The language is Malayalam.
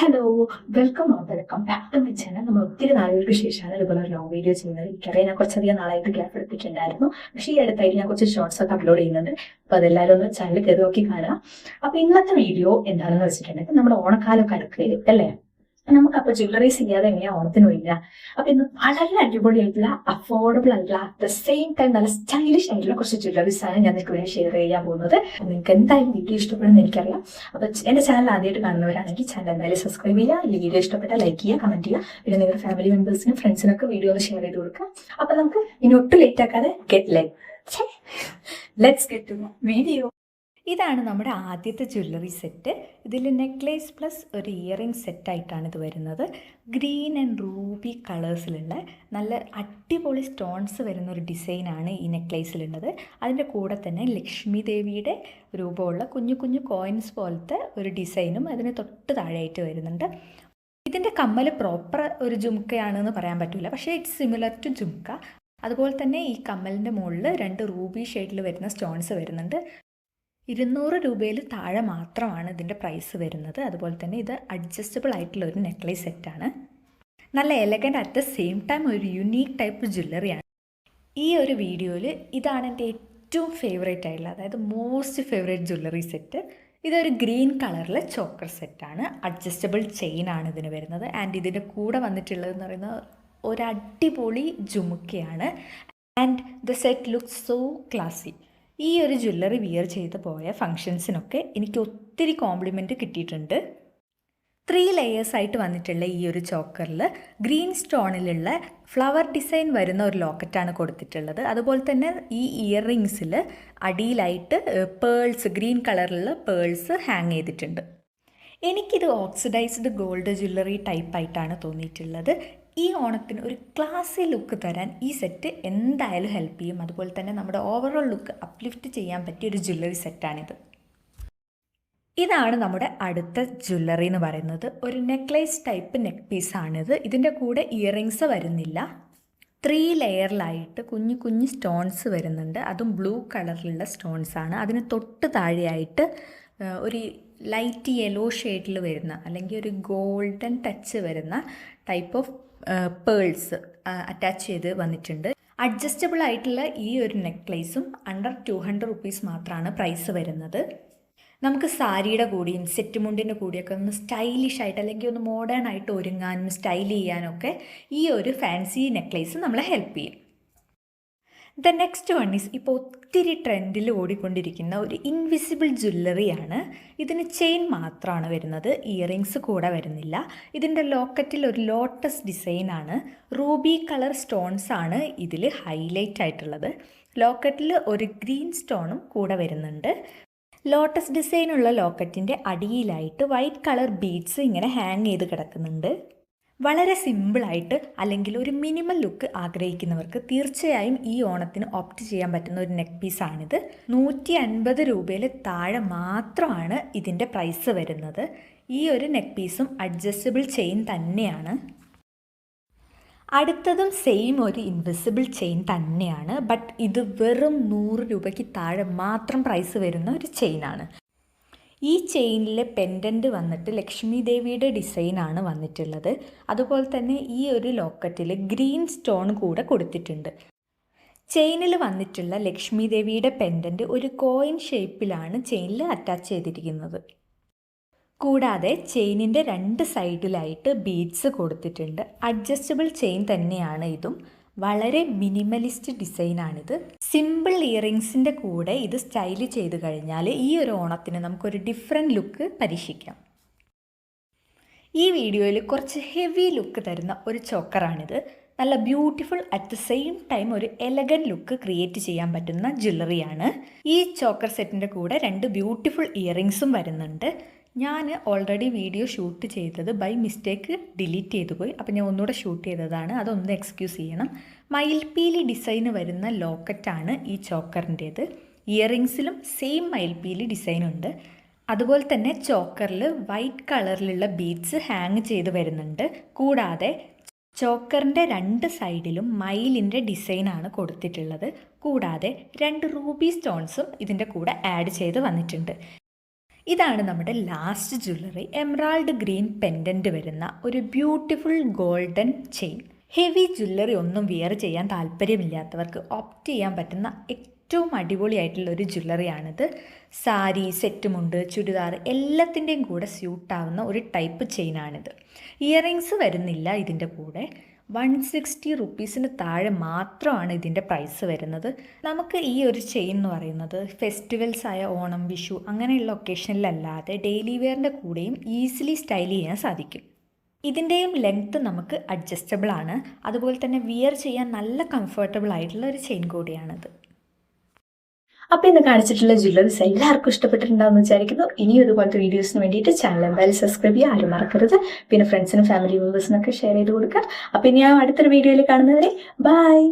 Hello, welcome back to my channel. നമ്മൾ ഒത്തിരി നാളുകൾക്ക് ശേഷമാണ് ഇതുപോലെ ഒരു ലോങ് വീഡിയോ ചെയ്യുന്നത്. എനിക്കറിയാം, ഞാൻ കുറച്ചധികം നാളായിട്ട് ഗ്യാപ്പ് എടുത്തിട്ടുണ്ടായിരുന്നു. പക്ഷേ ഈ അടുത്തായിട്ട് ഞാൻ കുറച്ച് ഷോർട്സ് ഒക്കെ അപ്ലോഡ് ചെയ്യുന്നുണ്ട്. അപ്പോൾ അതെല്ലാവരും ഒന്ന് ചാനൽ കയറി നോക്കി കാണാം. അപ്പോൾ ഇന്നത്തെ വീഡിയോ എന്താണെന്ന് വെച്ചിട്ടുണ്ടെങ്കിൽ നമ്മുടെ ഓണക്കാലമൊക്കെ അടുക്കുകയും അല്ലേ, നമുക്കപ്പോൾ ജ്വല്ലറീസ് ഇല്ലാതെ എങ്ങനെയാ ഓണത്തിന് വരിക. അപ്പൊ ഇന്ന് വളരെ അടിപൊളിയായിട്ടുള്ള അഫോർഡബിൾ ആയിട്ടുള്ള അറ്റ് ദ സെയിം ടൈം നല്ല സ്റ്റൈലിഷ് ആയിട്ടുള്ള കുറച്ച് ജ്വല്ലറീസ് ആണ് ഞാൻ നിങ്ങൾക്ക് വേണ്ടി ഷെയർ ചെയ്യാൻ പോകുന്നത്. നിങ്ങൾക്ക് എന്തായാലും വീഡിയോ ഇഷ്ടപ്പെടുമെന്ന് എനിക്കറിയാം. അപ്പൊ എന്റെ ചാനൽ ആദ്യമായിട്ട് കാണുന്നവരാണെങ്കിൽ ചാനൽ എന്തായാലും സബ്സ്ക്രൈബ് ചെയ്യുക. ഈ വീഡിയോ ഇഷ്ടപ്പെട്ടാൽ ലൈക്ക് ചെയ്യുക, കമന്റ് ചെയ്യുക. പിന്നെ നിങ്ങളുടെ ഫാമിലി മെമ്പേഴ്സിനും ഫ്രണ്ട്സിനൊക്കെ വീഡിയോ ഒന്ന് ഷെയർ ചെയ്ത് കൊടുക്കുക. അപ്പൊ നമുക്ക് ഇനി ഒട്ടും ലേറ്റ് ആക്കാതെ ലെറ്റ്സ് ഗെറ്റ് ടു വീഡിയോ. ഇതാണ് നമ്മുടെ ആദ്യത്തെ ജ്വല്ലറി സെറ്റ്. ഇതിൽ നെക്ലേസ് പ്ലസ് ഒരു ഇയറിംഗ് സെറ്റായിട്ടാണ് ഇത് വരുന്നത്. ഗ്രീൻ ആൻഡ് റൂബി കളേഴ്സിലുള്ള നല്ല അടിപൊളി സ്റ്റോൺസ് വരുന്ന ഒരു ഡിസൈനാണ് ഈ നെക്ലേസിലുള്ളത്. അതിൻ്റെ കൂടെ തന്നെ ലക്ഷ്മി ദേവിയുടെ രൂപമുള്ള കുഞ്ഞു കുഞ്ഞു കോയിൻസ് പോലത്തെ ഒരു ഡിസൈനും അതിന് തൊട്ട് താഴെയായിട്ട് വരുന്നുണ്ട്. ഇതിൻ്റെ കമ്മൽ പ്രോപ്പർ ഒരു ജുംക്കയാണെന്ന് പറയാൻ പറ്റില്ല, പക്ഷേ ഇറ്റ്സ് സിമിലർ ടു ജുംക്ക. അതുപോലെ തന്നെ ഈ കമ്മലിൻ്റെ മുകളിൽ 2 റൂബി ഷെയ്ഡിൽ വരുന്ന സ്റ്റോൺസ് വരുന്നുണ്ട്. 200 രൂപയിൽ താഴെ മാത്രമാണ് ഇതിൻ്റെ പ്രൈസ് വരുന്നത്. അതുപോലെ തന്നെ ഇത് അഡ്ജസ്റ്റബിൾ ആയിട്ടുള്ള ഒരു നെക്ലേസ് സെറ്റാണ്. നല്ല elegant at the same time ഒരു യുണീക്ക് ടൈപ്പ് ജ്വല്ലറിയാണ്. ഈ ഒരു വീഡിയോയിൽ ഇതാണ് എൻ്റെ ഏറ്റവും ഫേവറേറ്റ് ആയിട്ടുള്ള, അതായത് മോസ്റ്റ് ഫേവറേറ്റ് ജ്വല്ലറി സെറ്റ്. ഇതൊരു ഗ്രീൻ കളറിലെ ചോക്കർ സെറ്റാണ്. അഡ്ജസ്റ്റബിൾ ചെയിനാണ് ഇതിന് വരുന്നത്. ആൻഡ് ഇതിൻ്റെ കൂടെ വന്നിട്ടുള്ളതെന്ന് പറയുന്നത് ഒരു അടിപൊളി ജുമുക്കയാണ്. And the set looks so classy. ഈ ഒരു ജ്വല്ലറി വിയർ ചെയ്ത് പോയ ഫങ്ഷൻസിനൊക്കെ എനിക്ക് ഒത്തിരി കോംപ്ലിമെൻറ്റ് കിട്ടിയിട്ടുണ്ട്. 3 ലെയേഴ്സ് ആയിട്ട് വന്നിട്ടുള്ള ഈ ഒരു ചോക്കറിൽ ഗ്രീൻ സ്റ്റോണിലുള്ള ഫ്ലവർ ഡിസൈൻ വരുന്ന ഒരു ലോക്കറ്റാണ് കൊടുത്തിട്ടുള്ളത്. അതുപോലെ തന്നെ ഈ ഇയർ റിങ്സിൽ അടിയിലായിട്ട് പേൾസ്, ഗ്രീൻ കളറിലുള്ള പേൾസ് ഹാങ് ചെയ്തിട്ടുണ്ട്. എനിക്കിത് ഓക്സിഡൈസ്ഡ് ഗോൾഡ് ജ്വല്ലറി ടൈപ്പായിട്ടാണ് തോന്നിയിട്ടുള്ളത്. ഈ ഓണത്തിന് ഒരു ക്ലാസി ലുക്ക് തരാൻ ഈ സെറ്റ് എന്തായാലും ഹെൽപ്പ് ചെയ്യും. അതുപോലെ തന്നെ നമ്മുടെ ഓവറോൾ ലുക്ക് അപ്ലിഫ്റ്റ് ചെയ്യാൻ പറ്റിയ ഒരു ജ്വല്ലറി സെറ്റാണിത്. ഇതാണ് നമ്മുടെ അടുത്ത ജ്വല്ലറി എന്ന് പറയുന്നത്. ഒരു നെക്ലേസ് ടൈപ്പ് നെക്ക് പീസാണിത്. ഇതിൻ്റെ കൂടെ ഇയറിങ്സ് വരുന്നില്ല. 3 ലെയറിലായിട്ട് കുഞ്ഞു കുഞ്ഞു സ്റ്റോൺസ് വരുന്നുണ്ട്. അതും ബ്ലൂ കളറിലുള്ള സ്റ്റോൺസാണ്. അതിന് തൊട്ട് താഴെയായിട്ട് ഒരു ലൈറ്റ് യെല്ലോ ഷെയ്ഡിൽ വരുന്ന അല്ലെങ്കിൽ ഒരു ഗോൾഡൻ ടച്ച് വരുന്ന ടൈപ്പ് ഓഫ് പേൾസ് അറ്റാച്ച് ചെയ്ത് വന്നിട്ടുണ്ട്. അഡ്ജസ്റ്റബിൾ ആയിട്ടുള്ള ഈ ഒരു നെക്ലേസും അണ്ടർ 200 റുപ്പീസ് മാത്രമാണ് പ്രൈസ് വരുന്നത്. നമുക്ക് സാരിയുടെ കൂടിയും സെറ്റ് മുണ്ടിൻ്റെ കൂടിയൊക്കെ ഒന്ന് സ്റ്റൈലിഷ് ആയിട്ട് അല്ലെങ്കിൽ ഒന്ന് മോഡേൺ ആയിട്ട് ഒരുങ്ങാനും സ്റ്റൈൽ ചെയ്യാനൊക്കെ ഈ ഒരു ഫാൻസി നെക്ലേസ് നമ്മളെ ഹെൽപ്പ് ചെയ്യും. ദ നെക്സ്റ്റ് വൺ ഈസ് ഇപ്പോൾ ഒത്തിരി ട്രെൻഡിൽ ഓടിക്കൊണ്ടിരിക്കുന്ന ഒരു ഇൻവിസിബിൾ ജ്വല്ലറിയാണ്. ഇതിന് ചെയിൻ മാത്രമാണ് വരുന്നത്, ഇയറിങ്സ് കൂടെ വരുന്നില്ല. ഇതിൻ്റെ ലോക്കറ്റിൽ ഒരു ലോട്ടസ് ഡിസൈനാണ്. റൂബി കളർ സ്റ്റോൺസ് ആണ് ഇതിൽ ഹൈലൈറ്റ് ആയിട്ടുള്ളത്. ലോക്കറ്റിൽ ഒരു ഗ്രീൻ സ്റ്റോണും കൂടെ വരുന്നുണ്ട്. ലോട്ടസ് ഡിസൈനുള്ള ലോക്കറ്റിൻ്റെ അടിയിലായിട്ട് വൈറ്റ് കളർ ബീഡ്സ് ഇങ്ങനെ ഹാങ് ചെയ്ത് കിടക്കുന്നുണ്ട്. വളരെ സിമ്പിളായിട്ട് അല്ലെങ്കിൽ ഒരു മിനിമൽ ലുക്ക് ആഗ്രഹിക്കുന്നവർക്ക് തീർച്ചയായും ഈ ഓണത്തിന് ഓപ്റ്റ് ചെയ്യാൻ പറ്റുന്ന ഒരു നെക്ക് പീസാണിത്. 150 രൂപയിൽ താഴെ മാത്രമാണ് ഇതിൻ്റെ പ്രൈസ് വരുന്നത്. ഈ ഒരു നെക്ക് പീസും അഡ്ജസ്റ്റബിൾ ചെയിൻ തന്നെയാണ്. അടുത്തതും സെയിം ഒരു ഇൻവിസിബിൾ ചെയിൻ തന്നെയാണ്. ബട്ട് ഇത് വെറും 100 രൂപയ്ക്ക് താഴെ മാത്രം പ്രൈസ് വരുന്ന ഒരു ചെയിനാണ്. ഈ ചെയിനിലെ പെൻഡൻറ്റ് വന്നിട്ട് ലക്ഷ്മി ദേവിയുടെ ഡിസൈനാണ് വന്നിട്ടുള്ളത്. അതുപോലെ തന്നെ ഈ ഒരു ലോക്കറ്റിൽ ഗ്രീൻ സ്റ്റോൺ കൂടെ കൊടുത്തിട്ടുണ്ട്. ചെയിനിൽ വന്നിട്ടുള്ള ലക്ഷ്മി ദേവിയുടെ പെൻഡൻറ്റ് ഒരു കോയിൻ ഷേപ്പിലാണ് ചെയിനിൽ അറ്റാച്ച് ചെയ്തിരിക്കുന്നത്. കൂടാതെ ചെയിനിൻ്റെ 2 സൈഡിലായിട്ട് ബീഡ്സ് കൊടുത്തിട്ടുണ്ട്. അഡ്ജസ്റ്റബിൾ ചെയിൻ തന്നെയാണ് ഇതും. വളരെ മിനിമലിസ്റ്റ് ഡിസൈനാണിത്. സിമ്പിൾ ഇയറിങ്സിൻ്റെ കൂടെ ഇത് സ്റ്റൈൽ ചെയ്ത് കഴിഞ്ഞാൽ ഈ ഒരു ഓണത്തിന് നമുക്കൊരു ഡിഫറെൻറ്റ് ലുക്ക് പരീക്ഷിക്കാം. ഈ വീഡിയോയിൽ കുറച്ച് ഹെവി ലുക്ക് തരുന്ന ഒരു ചോക്കറാണിത്. നല്ല beautiful at the same time ഒരു എലഗൻറ്റ് ലുക്ക് ക്രിയേറ്റ് ചെയ്യാൻ പറ്റുന്ന ജ്വല്ലറിയാണ്. ഈ ചോക്കർ സെറ്റിൻ്റെ കൂടെ 2 ബ്യൂട്ടിഫുൾ ഇയറിങ്സും വരുന്നുണ്ട്. ഞാൻ ഓൾറെഡി വീഡിയോ ഷൂട്ട് ചെയ്തത് ബൈ മിസ്റ്റേക്ക് ഡിലീറ്റ് ചെയ്തു പോയി. അപ്പോൾ ഞാൻ ഒന്നുകൂടെ ഷൂട്ട് ചെയ്തതാണ്, അതൊന്ന് എക്സ്ക്യൂസ് ചെയ്യണം. മയിൽപ്പീലി ഡിസൈന് വരുന്ന ലോക്കറ്റാണ് ഈ ചോക്കറിൻ്റേത്. ഇയറിങ്സിലും സെയിം മയിൽപ്പീലി ഡിസൈനുണ്ട്. അതുപോലെ തന്നെ ചോക്കറിൽ വൈറ്റ് കളറിലുള്ള ബീഡ്സ് ഹാങ് ചെയ്ത് വരുന്നുണ്ട്. കൂടാതെ ചോക്കറിൻ്റെ 2 സൈഡിലും മയിലിൻ്റെ ഡിസൈനാണ് കൊടുത്തിട്ടുള്ളത്. കൂടാതെ 2 റൂബി സ്റ്റോൺസും ഇതിൻ്റെ കൂടെ ആഡ് ചെയ്ത് വന്നിട്ടുണ്ട്. ഇതാണ് നമ്മുടെ last jewellery. Emerald green pendant വരുന്ന ഒരു beautiful golden chain. Heavy jewellery ഒന്നും വിയർ ചെയ്യാൻ താല്പര്യമില്ലാത്തവർക്ക് ഓപ്റ്റ് ചെയ്യാൻ പറ്റുന്ന ഏറ്റവും അടിപൊളിയായിട്ടുള്ള ഒരു ജ്വല്ലറിയാണിത്. സാരി, സെറ്റുമുണ്ട്, ചുരിദാർ എല്ലാത്തിൻ്റെയും കൂടെ സ്യൂട്ടാവുന്ന ഒരു ടൈപ്പ് ചെയിനാണിത്. ഇയറിങ്സ് വരുന്നില്ല ഇതിൻ്റെ കൂടെ. 160 റുപ്പീസിന് താഴെ മാത്രമാണ് ഇതിൻ്റെ പ്രൈസ് വരുന്നത്. നമുക്ക് ഈ ഒരു ചെയിൻ എന്ന് പറയുന്നത് ഫെസ്റ്റിവൽസ് ആയ ഓണം, വിഷു അങ്ങനെയുള്ള ഒക്കേഷനിലല്ലാതെ ഡെയിലി വെയറിൻ്റെ കൂടെയും ഈസിലി സ്റ്റൈൽ ചെയ്യാൻ സാധിക്കും. ഇതിൻ്റെയും ലെങ്ത്ത് നമുക്ക് അഡ്ജസ്റ്റബിൾ ആണ്. അതുപോലെ തന്നെ വിയർ ചെയ്യാൻ നല്ല കംഫർട്ടബിൾ ആയിട്ടുള്ള ഒരു ചെയിൻ കൂടിയാണിത്. അപ്പൊ ഇന്ന് കാണിച്ചിട്ടുള്ള ജ്വല്ലറീസ് എല്ലാവർക്കും ഇഷ്ടപ്പെട്ടിട്ടുണ്ടാവുമെന്ന് വിചാരിക്കുന്നു. ഇനിയും ഇതുപോലത്തെ വീഡിയോസിന് വേണ്ടിയിട്ട് ചാനൽ എന്തായാലും സബ്സ്ക്രൈബ് ചെയ്യുക, ആരും മറക്കരുത്. പിന്നെ ഫ്രണ്ട്സിനും ഫാമിലി മെമ്പേഴ്സിനൊക്കെ ഷെയർ ചെയ്ത് കൊടുക്കുക. അപ്പൊ ഇനി അടുത്തൊരു വീഡിയോയിൽ കാണുന്നവരെ ബൈ.